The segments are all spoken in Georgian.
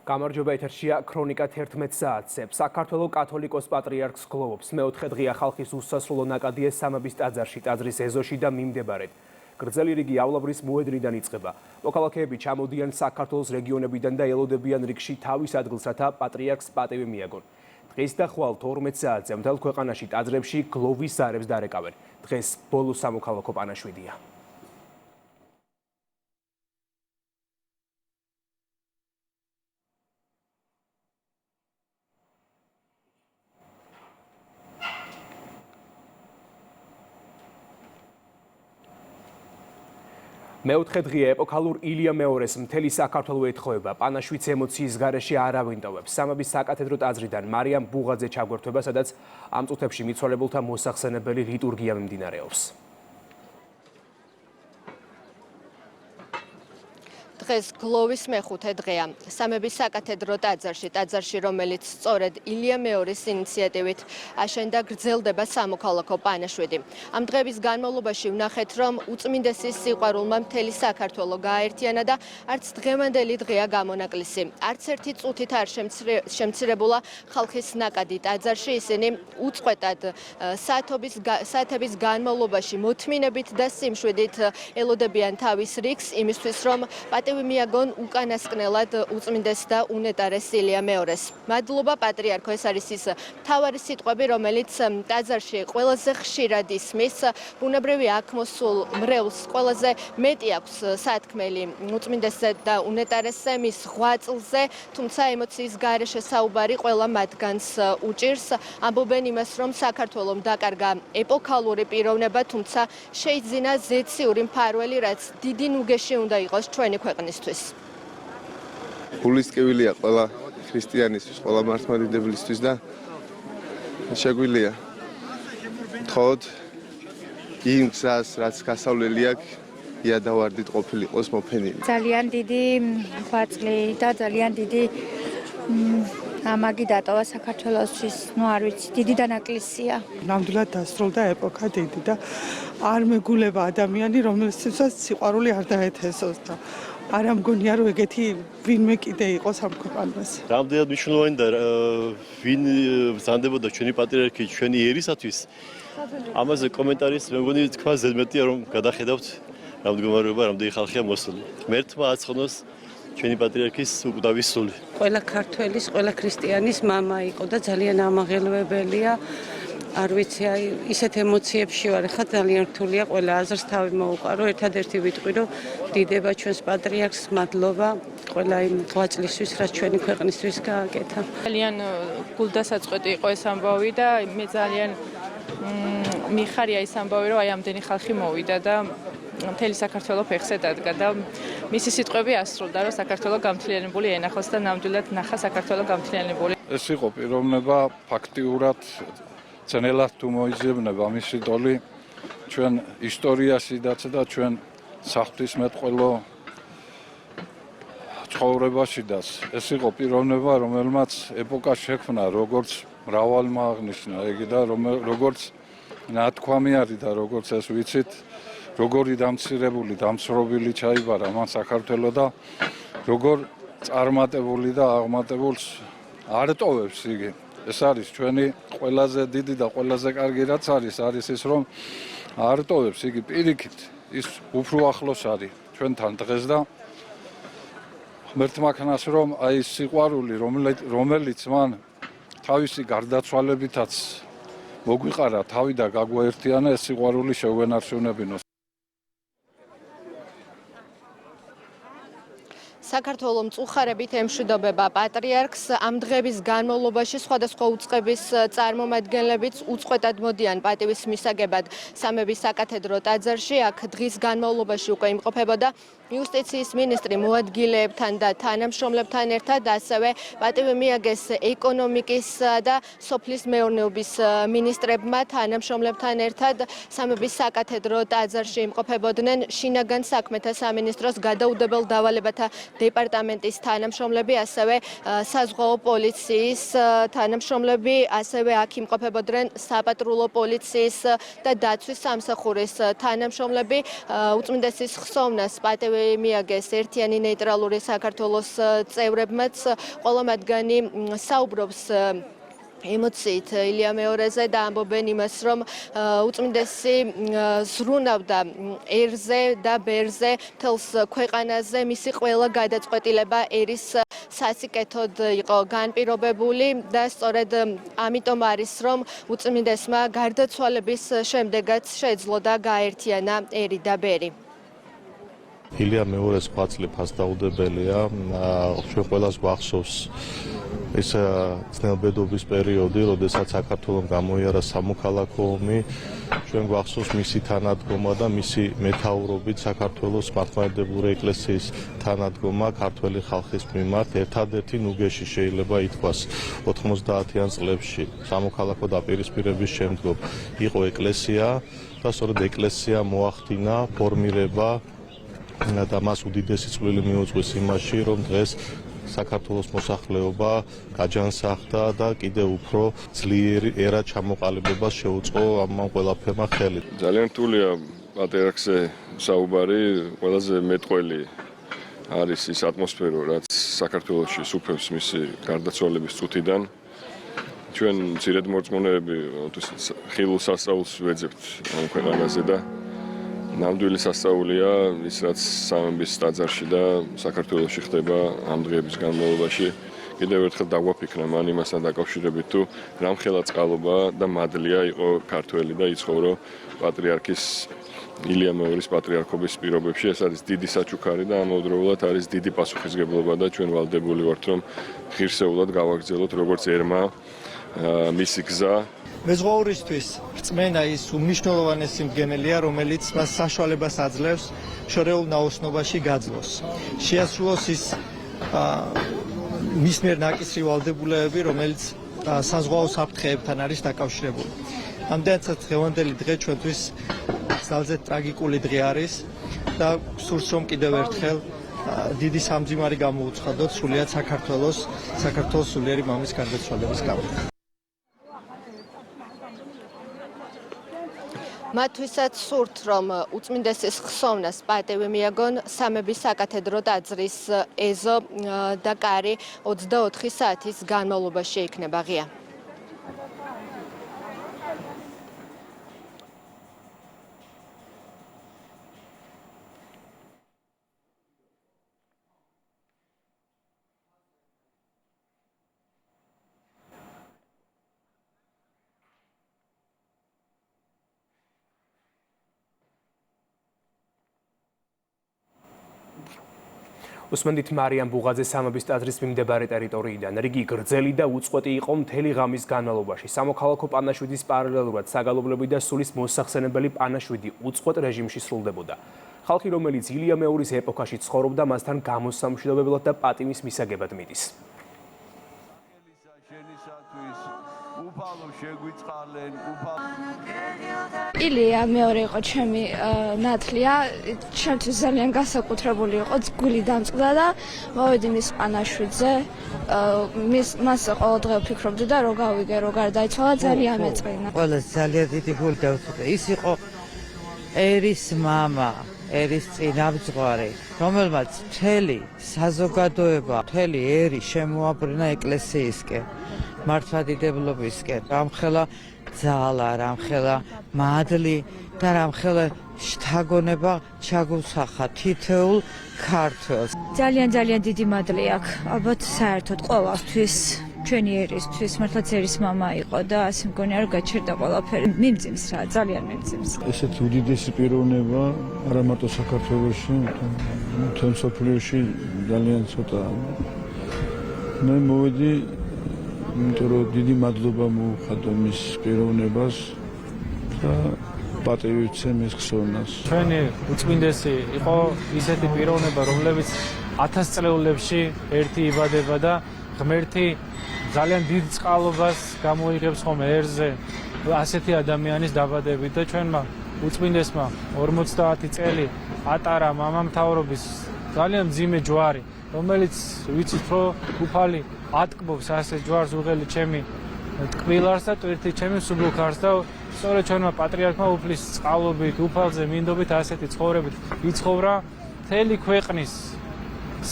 გამარჯობა, ეთერშია ქრონიკა 11 საათზე. საქართველოს კათოლიკოს პატრიარქს გლოვობს. მეოთხე დღეა ხალხის უსასრულო ნაკადია სამების ტაძარში, ტაძრის ეზოში და მიმდებარედ. გრძელი რიგი ავლაბრის მოედნიდან იწყება. მოქალაქეები ჩამოდიან საქართველოს რეგიონებიდან და ელოდებიან რიგში თავის ადგილს, რათა პატრიარქს პატივი მიაგონ. დღეს და ხვალ 12 საათზე მთელ ქვეყანაში ტაძრებში გლოვის ზარებს დარეკავენ. დღეს ბოლო სამოქალაქო პანაშვიდია. მეოთხე დღეა ეპოქალურ ილია მეორეს მთელი საქართველო ეთხოვება. პანაშვიდს ემოციის გარეშე არავინ ტოვებს. სამების საკათედრო ტაძრიდან მარიამ ბუღაძე ჩაგვერთვება, სადაც ამ წუთებში მიცვალებულთა მოსახსენებელი ლიტურგია მიმდინარეობს. დღეს გლოვის მეხუთე დღეა. სამების საკათედრო ტაძარში, რომელიც სწორედ ილია მეორის ინიციატივით აშენდა, გრძელდება სამოქალაქო პანაშვიდი. ამ დღების განმავლობაში ვნახეთ, რომ უწმინდესის სიყვარულმა მთელი საქართველო გააერთიანა და არც დღევანდელი დღეა გამონაკლისი. არც ერთი წუთით არ შემცირებულა ხალხის ნაკადი ტაძარში. ისინი უწყვეტად საათების განმავლობაში მოთმინებით და სიმშვიდით ელოდებიან თავის რიგს იმისთვის, რომ პატივი მიაგონ უკანასკნელად უწმინდეს და უნეტარეს ილია მეორეს. მადლობა პატრიარქო, ეს არის ის მთავარი სიტყვები, რომელიც ტაძარში ყველაზე ხშირად ისმის. ბუნებრივი აქ მოსულ მრევლს ყველაზე მეტი აქვს სათქმელი უწმინდესზე და უნეტარესზე, მის ღვაწლზე, თუმცა ემოციის გარეშე საუბარი ყველა მათგანს უჭირს. ამბობენ იმას, რომ საქართველომ დაკარგა ეპოქალური პიროვნება, თუმცა შეიძინა ზეციური მფარველი, რაც დიდი ნუგეში უნდა იყოს ჩვენი ქვეყნისთვის. გულისკევილია ყველა ქრისტიანისთვის, ყველა მართლმადიდებლისთვის და შეგვიძლია თხოვთ იმ გზას, რაც გასავლელი აქვს, იადავარდით ყოფილიყოს მოფენილი. ძალიან დიდი ღვაწლი და ძალიან დიდი ამაგი დატოვა საქართველოსთვის, არ ვიცი, დიდი დანაკლისია. ნამდვილად დასრულდა ეპოქა დიდი და არ მეგულება ადამიანი, რომელსაც სიყვარული არ დაეთესოს და არ ამგონია, რომ ეგეთი ვინმე კიდე იყოს ამ ქვეყანას. რამდენად მნიშვნელოვანი და ვინ ბრძანდებოდა ჩვენი პატრიარქი ჩვენი ერისათვის. ამაზე კომენტარის მე მგონი თქვა ზედმეტია, რომ გადახედავთ რა მდგომარეობა, რამდენი ხალხია მოსული. ღმერთმა აცხონოს ჩვენი პატრიარქის უკვდავის სული. ყველა ქართველის, ყველა ქრისტიანის მამა იყო და ძალიან ამაღელვებელია. არ ვიცი, ისეთ ემოციებში ვარ, ხა ძალიან რთულია ყველა აზრს თავი მოუყარო. ერთადერთი ვიტყვი, რომ დიდება ჩვენს პატრიარქს, მადლობა ყველა იმ ღვაწლისთვის, რაც ჩვენი ქვეყნისთვის გააკეთა. ძალიან გულდასაწყვეტი იყო ეს ამბავი და მე ძალიან მიხარია ეს ამბავი, რომ აი ამდენი ხალხი მოვიდა და მთელი საქართველო ფეხზე დადგა და მისი სიტყვები ასრულდა, რომ საქართველო გამთლიანებული ენახოს და ნამდვილად ნახა საქართველო გამთლიანებული. ეს იყო პიროვნება ფაქტიურად ძნელად თუ მოიძებნება მისი ტოლი ჩვენ ისტორიაშიდაც და ჩვენ საღვთისმეტყველო ცხოვრებაშიდაც. ეს იყო პიროვნება, რომელმაც ეპოქა შექმნა, როგორც მრავალმა აღნიშნა იგი და როგორც ნათქვამი არის და როგორც ეს ვიცით, როგორი დამცირებული, დამცრობილი ჩაიბარა მან საქართველო და როგორ წარმატებული და აღმატებულს არ ტოვებს იგი. ეს არის ჩვენი ყველაზე დიდი და ყველაზე კარგი რაც არის ის, რომ არ ტოვებს იგი პირიქით, ის უფრო ახლოს არის ჩვენთან დღეს და ღმერთმა ქნას, რომ აი სიყვარული, რომელიც მან თავისი გარდაცვალებითაც მოგვიყარა თავი და გაგვაერთიანა, ეს სიყვარული შეგვენარჩუნებინოს. საქართველო მწუხარებით ემშვიდობება პატრიარქს. ამ დღების განმავლობაში სხვადასხვა უწყების წარმომადგენლებიც უწყვეტად მოდიან პატივის მისაგებად სამების საკათედრო ტაძარში. აქ დღის განმავლობაში უკვე იმყოფებოდა იუსტიციის მინისტრი მოადგილეებთან და თანამშრომლებთან ერთად, ასევე პატივი მიაგეს ეკონომიკის და სოფლის მეურნეობის მინისტრებმა თანამშრომლებთან ერთად. სამების საკათედრო ტაძარში იმყოფებოდნენ შინაგან საქმეთა სამინისტროს გადაუდებელ დავალებათა დეპარტამენტის თანამშრომლები, ასევე საზღვაო პოლიციის თანამშრომლები, ასევე აქ იმყოფებოდნენ საპატრულო პოლიციის და დაცვის სამსახურის თანამშრომლები. უწმინდესის ხსოვნას პატივი მიაგეს ერთიანი ნეიტრალური საქართველოს წევრებმაც. ყველა მათგანი საუბრობს ემოციით ილია მეორეზე და ამბობენ იმას, რომ უწმინდესი ზრუნავდა ერზე და ბერზე მთელს ქვეყანაზე. მისი ყველა გადაწყვეტილება ერის სასიკეთოდ იყო განპირობებული და სწორედ ამიტომ არის, რომ უწმინდესმა გარდაცვალების შემდეგაც შეძლო და გააერთიანა ერი და ბერი. ილია მეორეს ღვაწლი ფასდაუდებელია. ჩვენ ყველას გვახსოვს ეს ძნელბედობის პერიოდი, როდესაც საქართველოს გამოიარა სამოქალაქო ომი. ჩვენ გვახსოვს მისი თანადგომა და მისი მეთაურობით საქართველოს მართლმადიდებლური ეკლესიის თანადგომა ქართველი ხალხის მიმართ. ერთადერთი ნუგეში შეიძლება ითქვას 90-იან წლებში სამოქალაქო დაპირისპირების შემდგომ იყო ეკლესია და სწორედ ეკლესია მოახდინა ფორმირება და მას უდიდესი წვლილი მიუძღვის იმაში, რომ დღეს საქართველოს მოსახლეობა გაჯანსაღდა და კიდევ უფრო ძლიერი ერა ჩამოყალიბებას შეუწყო ამ ყველაფერმა ხელი. ძალიან რთულია პატრიარქზე საუბარი, ყველაზე მეტყველი არის ის ატმოსფერო, რაც საქართველოში სუფევს მისი გარდაცვალების წუთიდან. ჩვენ მცირედ მორწმუნეები ხილულ სასწაულს ვეძებთ ამ ქვეყანაზე და ნამდვილი სასწაულია ის, რაც სამების ტაძარში და საქართველოში ხდება ამ დღეების განმავლობაში. კიდევ ერთხელ დაგვაფიქრა მან იმასთან დაკავშირებით, თუ რამხელა წყალობა და მადლია იყო ქართველი და იცხოვრო პატრიარქის ილია მეორის პატრიარქობის პირობებში. ეს არის დიდი საჩუქარი და ამავდროულად არის დიდი პასუხისგებლობა და ჩვენ ვალდებული ვართ, რომ ღირსეულად გავაგრძელოთ როგორც ერმა მისი გზა. მეზღვაურისთვის რწმენა ის უმნიშვნელოვანესი მდგენელია, რომელიც მას საშუალებას აძლევს შორეულ ნაოსნობაში გაძლოს. შეასრულოს ის მის მიერ ნაკისრი ვალდებულებები, რომელიც საზღვაო საფრთხეებთან არის დაკავშირებული. ამდენადაც დღევანდელი დღე ჩვენთვის ძალზედ ტრაგიკული დღე არის და სურს რომ კიდევ ერთხელ დიდი სამძიმარი გამოუცხადოთ სრულიად საქართველოს სულიერი მამის გარდაცვალების გამო. მათთვისაც სურთ, რომ უწმინდესის ხსოვნას პატივი მიაგონ სამების საკათედრო ტაძრის ეზო და კარი 24 საათის განმავლობაში იქნება ღია. უსმენდით მარიამ ბუღაძე სამების ტაძრის მიმდებარე ტერიტორიიდან. რიგი გრძელი და უწყვეტი იყო მთელი ღამის განმავლობაში. სამოქალაქო პანაშვიდის პარალელურად საგალობლები და სულის მოსახსენებელი პანაშვიდი უწყვეტ რეჟიმში სრულდებოდა. ხალხი, რომელიც ილია მეორის ეპოქაში ცხოვრობდა, მასთან გამოსამშვიდობებლად და პატიმის მისაგებად მიდის. ილია მეორე იყო ჩემი ნათლია, ჩემთვის ძალიან განსაკუთრებული იყო, გული დამწყდა და მოვედი მის პანაშვიდზე, მას ყოველ დღე ვფიქრობდი და რო გავიგე, რო გარდაიცვალა, ძალიან მეწყინა. ყველას ძალიან დიდი გული დავუწყდა. ის იყო ერის მამა, ერის წინამძღვარი, რომელმაც მთელი საზოგადოება, მთელი ერი შემოაბრუნა ეკლესიისკენ. მართლმადიდებლობისკენ, რამხელა ძალა, რამხელა მადლი და რამხელა შთაგონება ჩაგუსახა თითოეულ ქართველს. ძალიან დიდი მადლი აქვს. ალბათ საერთოდ ყოველთვის ჩვენი ერისთვის, მართლაც ერის მამა იყო და ასე მგონია რომ გაჩერდა ყველაფერი. მიმძიმს რა, ძალიან მიმძიმს. ესეთი უდიდესი პიროვნება არა მარტო საქართველოში, მთელ მსოფლიოში ძალიან ცოტა. მე მოვედი იმიტომ რომ დიდი მადლობა მოუხადო მის პიროვნებას და პატივი ვცემ მის ხსოვნას. ჩვენი უწმინდესი იყო ისეთი პიროვნება, რომლებიც 1000 წლეულებში ერთი იბადება და ღმერთი ძალიან დიდ წყალობას გამოიღებს ხომ ერზე ასეთი ადამიანის დაბადებით და ჩვენმა უწმინდესმა 50 წელი ატარა მამამთავრობის ძალიან მძიმე ჯვარი რომელიც ვიცით რომ უფალი ატკბობს ასე ჯვარს უღელი ჩემი ტკბილარს და ტვირთი ჩემი სუბუქარს და სწორედ ჩვენმა პატრიარქმა უფლის წყალობით, უფალზე მინდობით ასეთი ცხოვრებით იცხოვრა მთელი ქვეყნის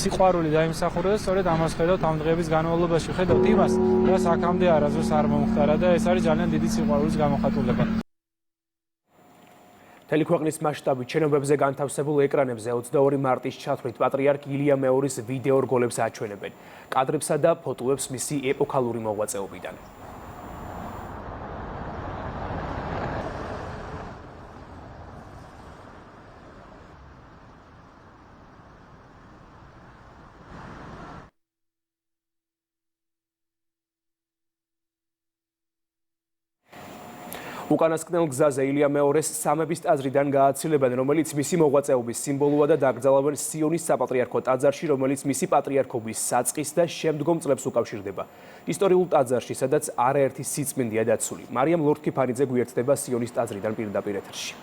სიყვარული დაიმსახურა და სწორედ ამას ხედავთ ამ დღეების განმავლობაში ხედავთ იმას, რაც აქამდე არასდროს არ მომხდარა და ეს არის ძალიან დიდი სიყვარულის გამოხატულება. მთელი ქვეყნის მასშტაბით შენობებზე განთავსებულ ეკრანებზე 22 მარტის ჩათვლით პატრიარქ ილია მეორის ვიდეო რგოლებს აჩვენებენ. კადრებსა და ფოტოებს მისი ეპოქალური მოღვაწეობიდან. უკანასკნელ გზაზე ილია მეორის სამების ტაძრიდან გააცილებენ, რომელიც მისი მოღვაწეობის სიმბოლოა და დაკრძალავენ სიონის საპატრიარქო ტაძარში, რომელიც მისი პატრიარქობის საწყის და შემდგომ წლებს უკავშირდება. ისტორიულ ტაძარში, სადაც არაერთი სიწმინდეა დაცული. მარიამ ლორთქიფანიძე გვერდდება სიონის ტაძრიდან პირდაპირ ეთერში.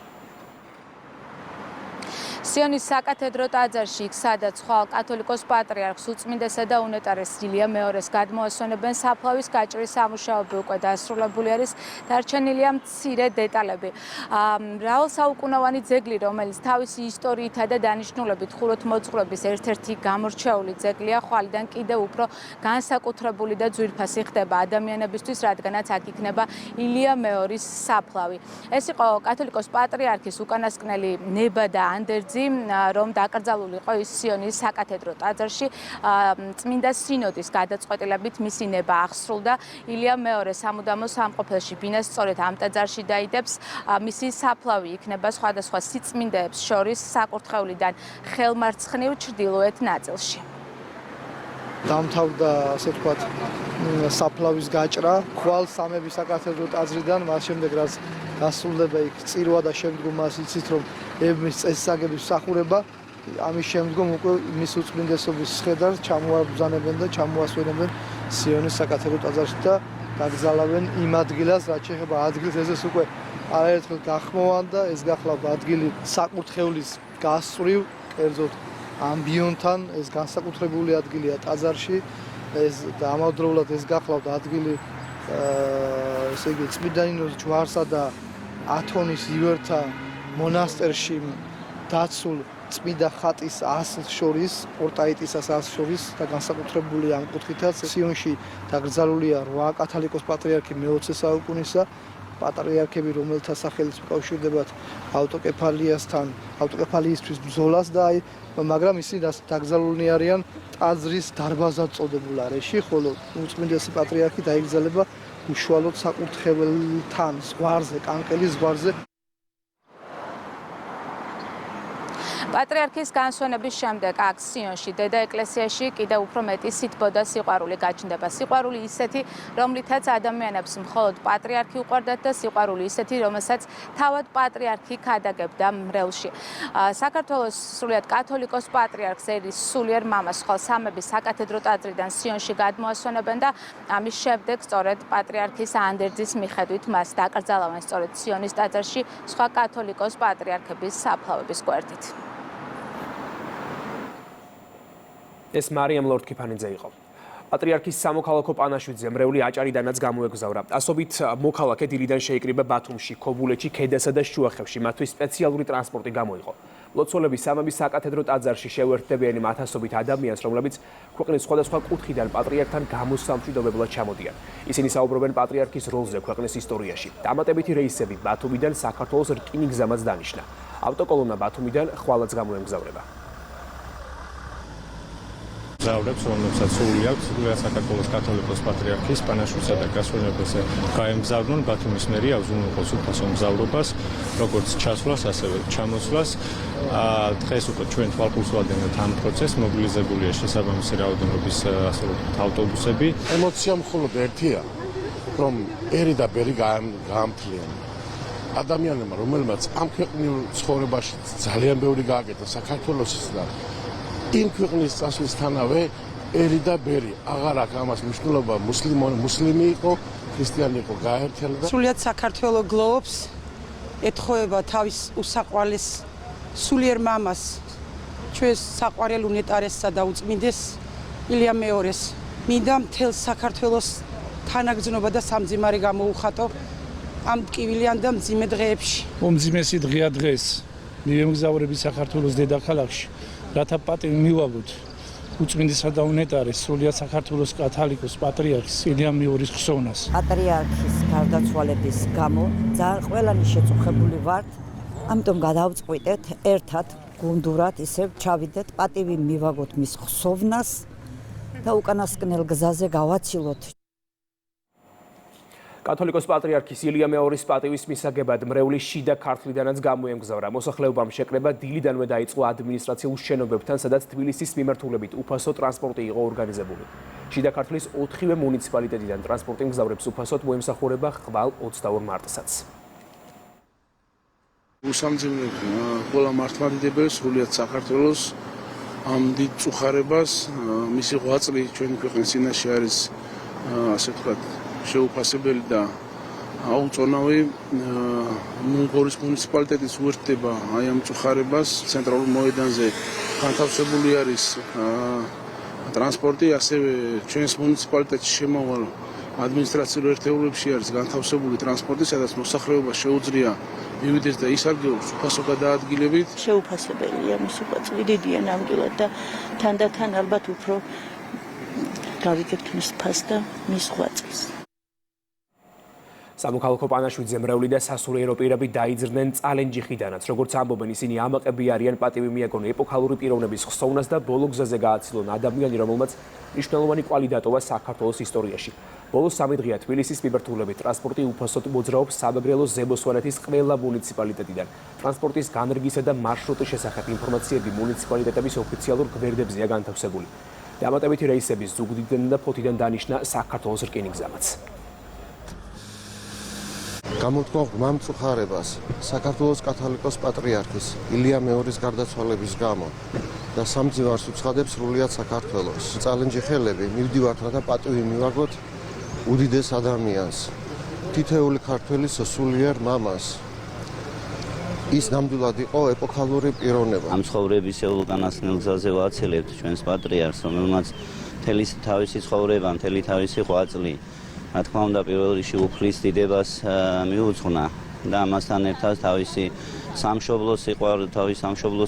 სიონის საკათედრო ტაძარში, სადაც ხვალ კათოლიკოს პატრიარქს უწმინდესა და უნეტარეს ილია მეორის გადმოასვენებენ, საფლავის გაჭრის სამუშაოები უკვე დასრულებული არის, დარჩენილია მცირე დეტალები. მრავალსაუკუნოვანი ძეგლი, რომელიც თავისი ისტორიითა და დანიშნულებით ხუროთმოძღვრების ერთ-ერთი გამორჩეული ძეგლია, ხვალიდან კიდევ უფრო განსაკუთრებული და ძვირფასი ხდება ადამიანებისთვის, რადგანაც აქ იქნება ილია მეორის საფლავი. ეს იყო კათოლიკოს პატრიარქის უკანასკნელი ნება და ანდერძი, რომ დაკრძალული იყო ის სიონის საკათედრო ტაძარში, წმინდა სინოდის გადაწყვეტილებით მისი ნება აღსრულდა. ილია მეორე სამუდამო სამყოფელში ბინას სწორედ ამ ტაძარში დაიდებს. მისი საფლავი იქნება სხვადასხვა სიწმინდეებს შორის საკურთხევლიდან ხელმარცხნივ ჩრდილოეთ ნაწილში. დამთავრდა, ასე ვთქვათ, საფლავის გაჭრა, ხვალ სამების საკათედრო ტაძრიდან, მას შემდეგ რაც დასრულდება იქ წირვა და შემდგომ მას იცით რომ ებმის წესისაგების მსახურება, ამის შემდგომ უკვე მის უწმინდესობის სხედარს ჩამოაბრძანებენ და ჩამოასვენებენ სიონის საკათედრო ტაძარში და დაკრძალავენ იმ ადგილას, რაც შეეხება ადგილს, ეს უკვე არაერთხელ გახმოვან და ეს გახლავთ ადგილი საკურთხევლის გასწვრივ, კერძოდ ამბიონთან, ეს განსაკუთრებული ადგილია ტაძარში, ეს და ამავდროულად ეს გახლავთ ადგილი ესე იგი წმინდა ნინოს ჯვარსა და ათონის ივერთა მონასტერში დაცულ წმინდა ხატის ასლს შორის, პორტაიტის ასლს შორის და განსაკუთრებული ამ კუთხითაც სიონში დაკრძალულია 8 კათოლიკოს პატრიარქი მე-20 საუკუნისა, პატრიარქები, რომელთა სახელიც უკავშირდებათ ავტოკეფალიასთან, ავტოკეფალიისთვის ბრძოლას და მაგრამ ისინი დაკრძალულნი არიან ტაძრის დარბაზად წოდებულ არეში, ხოლო უწმინდესი პატრიარქი დაიკრძალება უშუალოდ საკურთხეველთან, ზღვარზე, კანკელის ზღვარზე. პატრიარქის განსვენების შემდეგ აქ სიონში, დედა ეკლესიაში კიდევ უფრო მეტი სითბო და სიყვარული გაჩნდება. სიყვარული ისეთი, რომლითაც ადამიანებს მხოლოდ პატრიარქი უყვარდათ და სიყვარული ისეთი, რომელსაც თავად პატრიარქი ქადაგებდა მრევლში. საქართველოს სრულიად კათოლიკოს პატრიარქს ერის სულიერ მამას ხვალ სამების საკათედრო ტაძრიდან სიონში გადმოასვენებენ და ამის შემდეგ სწორედ პატრიარქის ანდერძის მიხედვით მას დაკრძალავენ სწორედ სიონის ტაძარში სხვა კათოლიკოს პატრიარქების საფლავების გვერდით. ეს მარიამ ლორთქიფანიძე იყო. პატრიარქის სამოქალაქო პანაშვიდზე მრევლი აჭარიდანაც გამოეგზავრა. ასობით მოქალაქე დილიდან შეიკრიბა ბათუმში, ქობულეთში, ქედასა და შუახევში. მათთვის სპეციალური ტრანსპორტი გამოიყო. ლოცველები სამების საკათედრო ტაძარში შეუერთდებიან იმ ათასობით ადამიანს, რომლებიც ქვეყნის სხვადასხვა კუთხიდან პატრიარქთან გამოსამშვიდობებლად ჩამოდიან. ისინი საუბრობენ პატრიარქის როლზე ქვეყნის ისტორიაში. დამატებითი რეისები ბათუმიდან საქართველოს რკინიგზამაც დანიშნა. ავტოკოლონა ბათუმიდან ხვალაც გამოემგზავრება. მგზავრებს, რომლებსაც სურვილი აქვს სრულიად საქართველოს კათოლიკოს პატრიარქის პანაშვიდსა და გასვენებაზე გაემგზავრონ ბათუმის მერია უზრუნველყოფს უფასო მგზავრობას, როგორც ჩასვლას, ასევე ჩამოსვლას. დღეს უკვე ჩვენ თვალყურს ვადენთ ამ პროცესს, მობილიზებულია შესაბამისი რაოდენობის ასე ვთქვათ ავტობუსები. ემოცია მხოლოდ ერთია, რომ ერი და ბერი გაამთლიან. ადამიანებმა, რომელმაც ამ ქვეყნიურ ცხოვრებაში ძალიან ბევრი გააკეთა საქართველოსის და იმ ქვეყნის წასვლისთანავე ერი და ბერი აღარ აქვს ამას მნიშვნელობა მუსლიმი იყო, ქრისტიანი იყო, გაერთიანდა. სრულიად საქართველოს გლოვობს, ეთხოვება თავის უსაყვარლეს სულიერ მამას, ჩვენს საყვარელ უნეტარესსა და უწმინდეს ილია მეორეს მინდა მთელ საქართველოს თანაგრძნობა და სამძიმარე გამოუხატო ამ ტკივილიან და მძიმე დღეებში. უმძიმესი დღეა დღეს მიემგზავრები საქართველოს დედაქალაქში, რათა პატივი მივაგოთ უწმინდესა და უნეტარეს სრულიად საქართველოს კათოლიკოს პატრიარქის ილია მეორის ხსოვნას. პატრიარქის გარდაცვალების გამო ძალიან ყველანი შეწუხებული ვართ, ამიტომ გადავწყვიტეთ ერთად გუნდურად ისევ ჩავიდეთ, პატივი მივაგოთ მის ხსოვნას და უკანასკნელ გზაზე გავაცილოთ. კათოლიკოს პატრიარქის ილია მეორის პატივის მისაგებად მრევლი შიდა ქართლიდანაც გამოემგზავრა. მოსახლეობამ შეკრება დილიდანვე დაიწყო ადმინისტრაციულ შენობებთან, სადაც თბილისის მიმართულებით უფასო ტრანსპორტი იყო ორგანიზებული. შიდა ქართლის 4-ვე მუნიციპალიტეტიდან ტრანსპორტი მგზავრებს უფასოდ მოემსახურება ხვალ 22 მარტსაც. უსამძიმნებ ყველა მართლმადიდებელს სრულიად საქართველოს ამ დიდ წუხარებას მისი ღვაწლი ჩვენი ქვეყნის წინაშე არის ასე ვთქვათ შეუფასებელი და აუწონავი. გორის მუნიციპალიტეტის უერთდება აი ამ წუხარებას. ცენტრალურ მოედანზე განთავსებული არის ტრანსპორტი, ასევე ჩვენს მუნიციპალიტეტში შემავალ ადმინისტრაციულ ერთეულებში არის განთავსებული ტრანსპორტი, სადაც მოსახლეობას შეუძლია მივიდეს და ისარგებლოს უფასო გადაადგილებით. შეუფასებელია მისი ღვაწლი, დიდია ნამდვილად და თანდათან ალბათ უფრო გავიგებთ მის ფასს და მის ღვაწლს. სამოქალაქო პანაშვიდზე მრევლი და სასულიერო პირები დაიძრნენ წალენჯიხიდანაც. როგორც ამბობენ, ისინი ამაყები არიან პატივი მიაგონ ეპოქალური პიროვნების ხსოვნას და ბოლო გზაზე გააცილონ ადამიანი, რომელმაც მნიშვნელოვანი კვალი დატოვა საქართველოს ისტორიაში. ბოლო 3 დღეა თბილისის მიმართულებით ტრანსპორტი უფასოდ მოძრაობს საბაგრელოს ზებოსვანეთის ყველა მუნიციპალიტეტიდან. ტრანსპორტის განრიგისა და მარშრუტის შესახებ ინფორმაციები მუნიციპალიტეტების ოფიციალურ გვერდებზეა განთავსებული. დამატებითი რეისების ზუგდიდიდან და ფოთიდან დანიშნა საქართველოს რკინიგზამაც. გამოთქვა მამწუხარებას საქართველოს კათოლიკოს პატრიარქის ილია მეორის გარდაცვალების გამო და სამძიმარს უცხადებს სრულიად საქართველოს. წალენჯიხელები მივდივართ, რათა პატივი მივაგოთ უდიდეს ადამიანს, თითოეული ქართველის სულიერ მამას. ის ნამდვილად იყო ეპოქალური პიროვნება. ამ ცხოვრებისეულ უკანასკნელ გზაზე ვაცელებთ ჩვენს პატრიარქს, რომელმაც მთელი თავისი ცხოვრება, მთელი თავისი ღვაწლი, რა თქმა უნდა, პირველ რიგში უფლის დიდებას მიუძღვნა და ამასთან ერთად თავისი სამშობლოს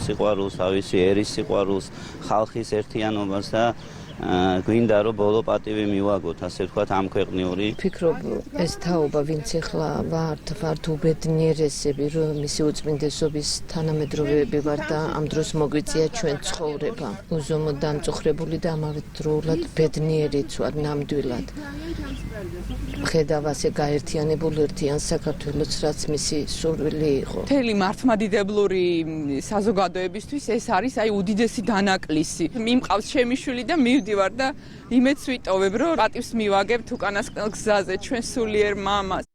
სიყვარულს, თავისი ერის სიყვარულს, ხალხის ერთიანობას და გვინდა რომ ბოლო პატივი მივაგოთ, ასე ვთქვათ, ამ ქვეყნიური. ვფიქრობ, ეს თაობა, ვინც ახლა ვართ უბედნიერესები, რომ მისი უწმინდესობის თანამედროვეები ვართ და ამ დროს მოგვიწია ჩვენ ცხოვრება. უზომოდ დამწუხრებული და ამავე დროულად ბედნიერიც ვარ ნამდვილად. ხედავ ასე გაერთიანებულ ერთიან საქართველოს, რაც მისი სურვილი იყო. მთელი მართლმადიდებლური საზოგადოებისთვის ეს არის აი უდიდესი დანაკლისი. მიმყავს ჩემი შვილი და მივდივარ და იმედს ვიტოვებ, რომ პატივს მივაგებთ უკანასკნელ გზაზე ჩვენ სულიერ მამას.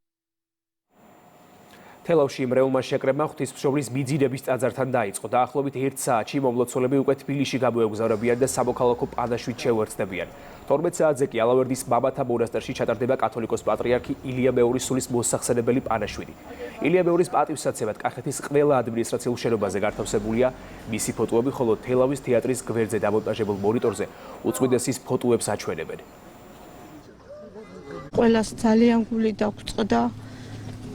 თელავში მრევლმა შეკრებმა ღვთისმშობლის მიძინების ტაძართან დაიწყო. დაახლოებით 1 საათში მომლოცველები უკვე თბილისში გამოეგზავრებიან და სამოქალაქო პანაშვიდ შეუერთდებიან. 12 საათზე კი ალავერდის ბაბათა მონასტერში ჩატარდება კათოლიკოს პატრიარქი ილია მეორის სულის მოსახსენებელი პანაშვიდი. ილია მეორის პატივსაცემად კახეთის ყველა ადმინისტრაციულ შენობაზე განთავსებულია მისი ფოტოები, ხოლო თელავის თეატრის გვერდზე დამონტაჟებულ მონიტორზე უწმინდესის ფოტოებს აჩვენებენ. ყველას ძალიან გული დაგვწყდა,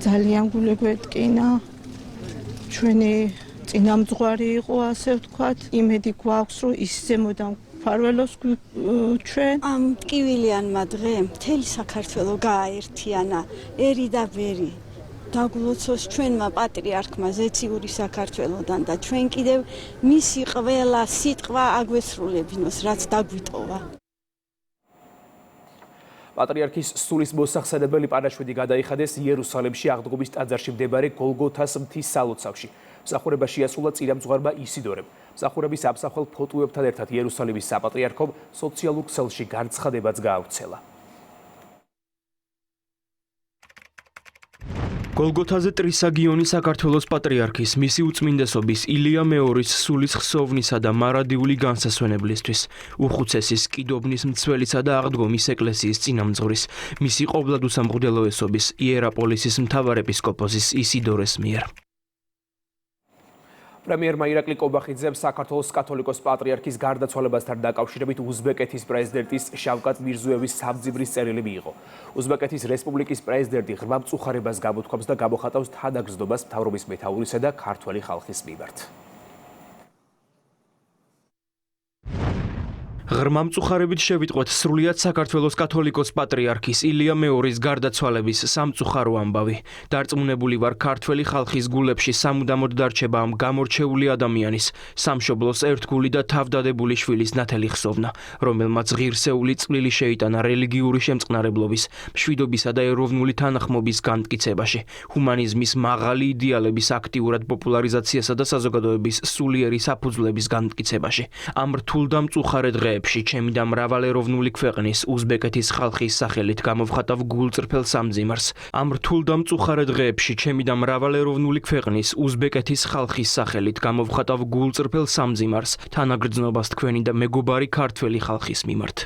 ძალიან გული გვეთკინა. ჩვენი წინამძღვარი იყო, ასე ვთქვათ, იმედი გვაქვს, რომ ის ზემოდან ფარველოს ჩვენ. ამ ტკივილიანმა დღემ მთელი საქართველო გააერთიანა, ერი და ბერი. დაგლოცოს ჩვენმა პატრიარქმა ზეციური საქართველოდან და ჩვენ კიდევ მისი ყველა სიტყვა აგვესრულებინოს, რაც დაგვიტოვა. პატრიარქის სულის მოსახსენებელი პანაშვიდი გადაიხადეს იერუსალიმში აღდგომის ტაძარში მდებარე გოლგოთას მთის სალოცავში. მსახურება შეასრულა წინამძღვარმა ისიდორემ. მსახურების ამსახველ ფოტოებთან ერთად იერუსალიმის საპატრიარქომ სოციალურ ქსელში განცხადებაც გაავრცელა. გოლგოთაზე ტრისაგიონი საქართველოს პატრიარქის, მისი უწმინდესობის ილია მეორის სულის ხსოვნისა და მარადიული განსასვენებლისთვის, უხუცესის კიდობნის მცველისა და აღდგომის ეკლესიის წინამძღვრის, მისი ყოვლადუსამღვდელოესობის იერაპოლისის მთავარეპისკოპოსის ისიდორეს მიერ. პრემიერმა ირაკლი კობახიძემ საქართველოს კათოლიკოს პატრიარქის გარდაცვალებასთან დაკავშირებით უზბეკეთის პრეზიდენტის შავკატ მირზოევის საბძიბრის წერილი მიიღო. უზბეკეთის რესპუბლიკის პრეზიდენტი ღრმა მწუხარებას გამოთქვამს და გამოხატავს თანაგრძნობას მთავრობის მეთაურისა და ქართველი ხალხის მიმართ. ღრმა მწუხარებით შევიტყვეთ სრულიად საქართველოს კათოლიკოს პატრიარქის ილია მეორის გარდაცვალების სამწუხარო ამბავი. დარწმუნებული ვარ ქართველი ხალხის გულებში სამუდამოდ დარჩება ამ გამორჩეული ადამიანის, სამშობლოს ერთგული და თავდადებული შვილის ნათელი ხსოვნა, რომელმაც ღირსეული წვლილი შეიტანა რელიგიური შემწყნარებლობის, მშვიდობისა და ეროვნული თანახმობის განმტკიცებაში, ჰუმანიზმის მაღალი იდეალების აქტიურად პოპულარიზაციასა და საზოგადოების სულიერი საფუძვლების განმტკიცებაში. ამ რთულ და მწუხარე დღეებში ჩემი და მრავალეროვნული ქვეყნის უზბეკეთის ხალხის სახელით გამოვხატავ გულწრფელ სამძიმარს. ამ რთულ და მწუხარე დღეებში ჩემი და მრავალეროვნული ქვეყნის უზბეკეთის ხალხის სახელით გამოვხატავ გულწრფელ სამძიმარს თანაგრძნობას თქვენი და მეგობარი ქართველი ხალხის მიმართ.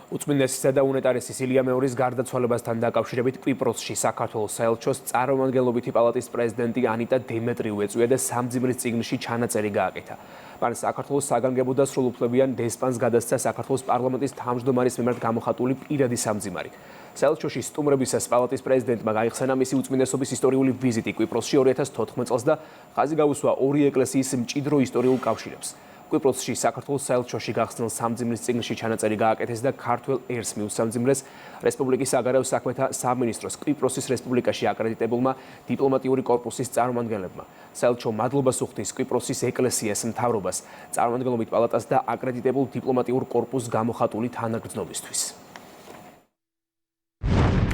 უწმინდესისა და უნეტარესის ილია მეორის გარდაცვალებასთან დაკავშირებით კვიპროსში საქართველოს საელჩოს წარმომადგენლობითი პალატის პრეზიდენტი ანიტა დემეტრიუ ეწვია და სამძიმრის წიგნში ჩანაწერი გააკეთა. მან საქართველოს საგანგებო და სრულუფლებიან დესპანს გადასცა საქართველოს პარლამენტის თავმჯდომარის მიმართ გამოხატული პირადი სამძიმარი. საელჩოში სტუმრებისას პალატის პრეზიდენტმა გაიხსენა მისი უწმინდესობის ისტორიული ვიზიტი კვიპროსში 2014 წელს და ხაზი გაუსვა ორი ეკლესიის მჭიდრო ისტორიულ კავშირებს. კვიპროსში საქართველოს საელჩოში გახსნილ სამძიმრის წიგნში ჩანაწერი გააკეთეს და ქართველ ერს მიუსამძიმრეს რესპუბლიკის საგარეო საქმეთა სამინისტროს კვიპროსის რესპუბლიკაში აკრედიტებულმა დიპლომატიური კორპუსის წარმომადგენლებმა. საელჩო მადლობას უხდის კვიპროსის ეკლესიას, მთავრობას, წარმომადგენლობით პალატას და აკრედიტებულ დიპლომატიურ კორპუსს გამოხატული თანაგრძნობისთვის.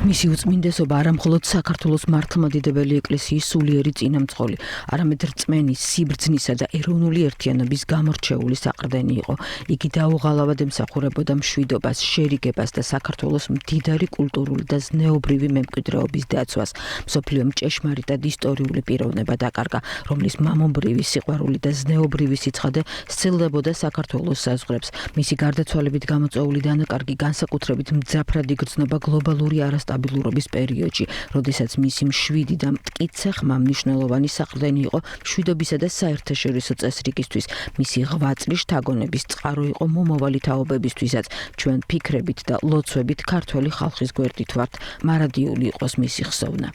მისი უწმინდესობა არა მხოლოდ საქართველოს მართლმადიდებელი ეკლესიის სულიერი წინამძღოლი, არამედ რწმენის, სიბრძნისა და ეროვნული ერთიანობის გამორჩეული საყრდენი იყო. იგი დაუღალავად ემსახურებოდა მშვიდობას, შერიგებას და საქართველოს მდიდარი კულტურული და ზნეობრივი მემკვიდრეობის დაცვას. მსოფლიომ ჭეშმარიტად ისტორიული პიროვნება დაკარგა, რომლის მამობრივი სიყვარული და ზნეობრივი სიცხადე სცილდებოდა საქართველოს საზღვრებს. მისი გარდაცვალებით გამოწვეული დანაკარგი განსაკუთრებით მძაფრად იგრძნობა გლობალური არასტაბილურობის პერიოდში, როდესაც მისი მშვიდი და მტკიცე ხმა მნიშვნელოვანი საყრდენი იყო მშვიდობისა და საერთაშორისო წესრიგისთვის. მისი ღვაწლი შთაგონების წყარო იყო მომავალი თაობებისთვისაც. ჩვენ ფიქრებით და ლოცვებით ქართველი ხალხის გვერდით ვართ. მარადიული იყოს მისი ხსოვნა.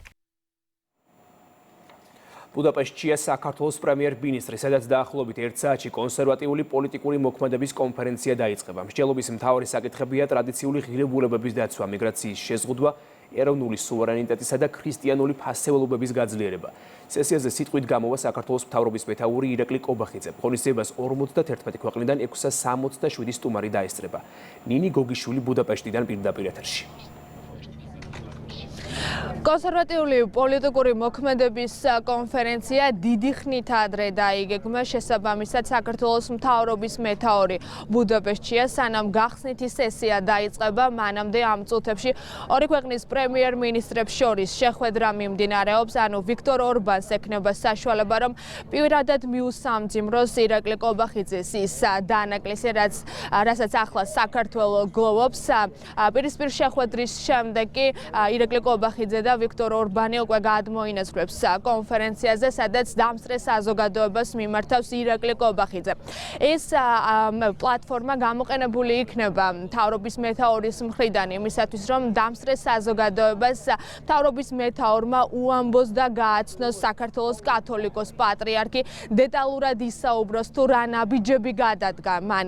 ბუდაპეშტშია საქართველოს პრემიერ-მინისტრი, სადაც დაახლოებით 1 საათში კონსერვატიული პოლიტიკური მოქმედების კონფერენცია დაიწყება. მსჯელობის მთავარი საკითხებია ტრადიციული ღირებულებების დაცვა, მიგრაციის შეზღუდვა, ეროვნული სუვერენიტეტისა და ქრისტიანული ფასეულობების გაძლიერება. სესიაზე სიტყვით გამოვა საქართველოს მთავრობის მეთაური ირაკლი კობახიძე. ღონისძიებას 51 ქვეყნიდან 667 სტუმარი დაესწრება. ნინი გოგიშვილი ბუდაპეშტიდან პირდაპირ ეთერში. კონსერვატიული პოლიტიკური მოქმედების კონფერენცია დიდი ხნით ადრე დაიგეგმა, შესაბამისად საქართველოს მთავრობის მეთაური ბუდაპეშტშია, სანამ გახსნითი სესია დაიწყება, მანამდე ამ წუთებში ორი ქვეყნის პრემიერ-მინისტრებს შორის შეხვედრა მიმდინარეობს, ანუ ვიქტორ ორბანს ექნება საშუალება, რომ პირადად მიუსამძიმროს ირაკლი კობახიძეს ის დანაკლისი, რასაც ახლა საქართველო გლოვობს. პირისპირ შეხვედრის შემდეგ კი ირაკლი კობახიძე და ვიქტორ ორბანი უკვე გადმოინაცვლებს კონფერენციაზე, სადაც დამსწრე საზოგადოებას მიმართავს ირაკლი კობახიძე. ეს პლატფორმა გამოყენებული იქნება მთავრობის მეთაურის მხრიდან იმისათვის, რომ დამსწრე საზოგადოებას მთავრობის მეთაურმა უამბოს და გააცნოს საქართველოს კათოლიკოს პატრიარქი, დეტალურად ისაუბროს თუ რა ნაბიჯები გადადგა მან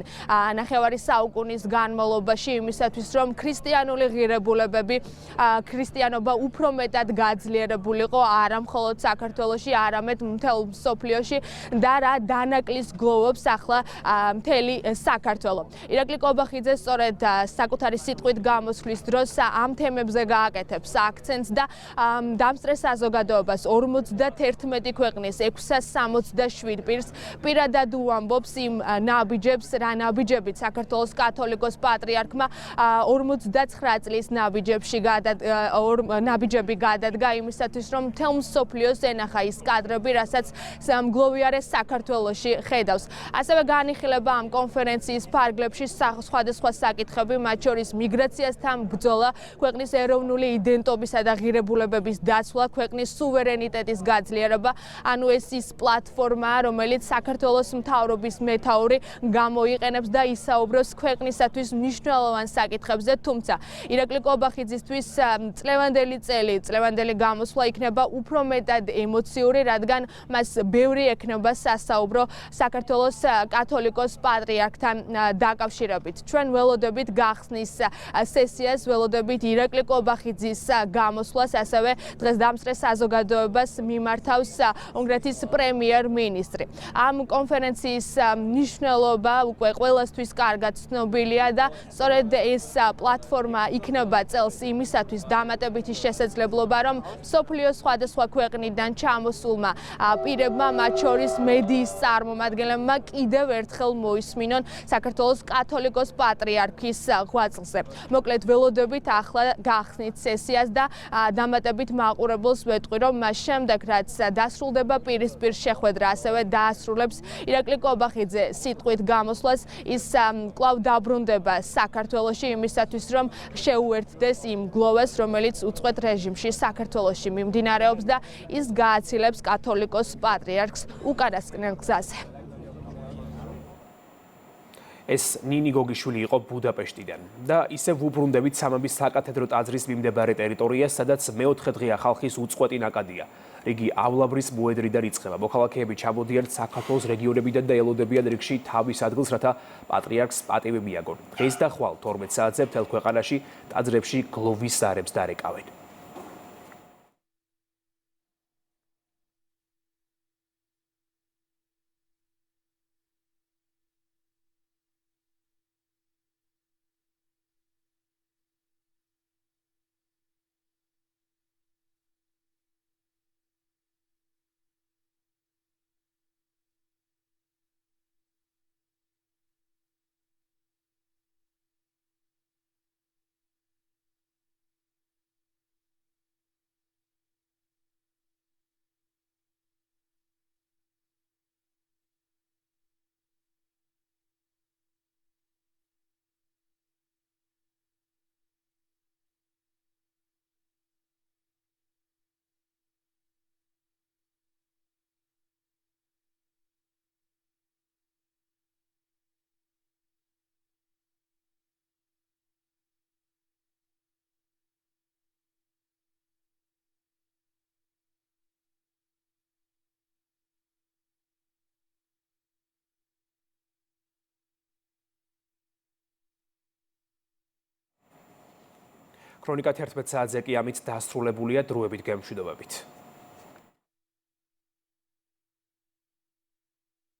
ნახევარი საუკუნის განმავლობაში იმისათვის, რომ ქრისტიანული ღირებულებები, ქრისტიანობა უფრო მეტად გაძლიერებულიყო არა მხოლოდ საქართველოში, არამედ მთელ მსოფლიოში და რა დანაკლის გლოვობს ახლა მთელი საქართველო. ირაკლი კობახიძე სწორედ საკუთარი სიტყვით გამოსვლის დროს ამ თემებზე გააკეთებს აქცენტს და დამსწრე საზოგადოებას 51 ქვეყნის 667 პირს პირადად უამბობს იმ ნაბიჯებს, რა ნაბიჯებით საქართველოს კათოლიკოს პატრიარქმა 49 წლის ნაბიჯებში სურვილები გადადგა იმისათვის, რომ მთელ მსოფლიოს ენახა ის კადრები, რასაც მგლოვიარე საქართველოში ხედავს. ასევე განიხილება ამ კონფერენციის ფარგლებში სხვადასხვა საკითხები, მათ შორის მიგრაციასთან ბრძოლა, ქვეყნის ეროვნული იდენტობისა და ღირებულებების დაცვა, ქვეყნის სუვერენიტეტის გაძლიერება, ანუ ეს ის პლატფორმაა, რომელიც საქართველოს მთავრობის მეთაური გამოიყენებს და ისაუბრებს ქვეყნისათვის მნიშვნელოვან საკითხებზე, თუმცა ირაკლი კობახიძისთვის წლევანდელი წელი, წლევანდელი გამოსვლა იქნება უფრო მეტად ემოციური, რადგან მას ბევრი ექნება სასაუბრო საქართველოს კათოლიკოს პატრიარქთან დაკავშირებით. ჩვენ ველოდებით გახსნის სესიას, ველოდებით ირაკლი კობახიძის გამოსვლას, ასევე დღეს დამსწრე საზოგადოებას მიმართავს უნგრეთის პრემიერ-მინისტრი. ამ კონფერენციის მნიშვნელობა უკვე ყველასთვის კარგად ცნობილია და სწორედ ეს პლატფორმა იქნება წელს იმისათვის დამატებითი შესაძლებლობა, რომ მსოფლიოს სხვადასხვა ქვეყნიდან ჩამოსულმა პირებმა, მათ შორის მედიის წარმომადგენლებმა კიდევ ერთხელ მოისმინონ საქართველოს კათოლიკოს პატრიარქის ღვაწლზე. მოკლედ ველოდებით ახლა გახსნით სესიას და დამატებით მაყურებელს ვეტყვი, რომ მას შემდეგ, რაც დასრულდება პირისპირ შეხვედრა, ასევე დაასრულებს ირაკლი კობახიძე სიტყვით გამოსვლას, ის კვლავ დაბრუნდება საქართველოში იმისათვის, რომ შეუერთდეს იმ გლოვას, რომელიც უწყვეტ რეჟიმში საქართველოში მიმდინარეობს და ის გააცილებს კათოლიკოს პატრიარქს უკანასკნელ გზაზე. ეს ნინი გოგიშვილი იყო ბუდაპეშტიდან და ისევ ვუბრუნდებით სამების საკათედრო ტაძრის მიმდებარე ტერიტორიას, სადაც მეოთხე დღეა ხალხის უწყვეტი ნაკადია. რიგი ავლაბრის მოედნიდან იწყება. მოქალაქეები ჩამოდიან საქართველოს რეგიონებიდან და ელოდებიან რიგში თავის ადგილს, რათა პატრიარქს პატივი მიაგონ. დღეს და ხვალ 12 საათზე მთელ ქვეყანაში ტაძრებში გლოვის ზარებს დარეკავენ. ქრონიკა 11 საათზე კი ამით დასრულებულია დროებით გემშვიდობებით.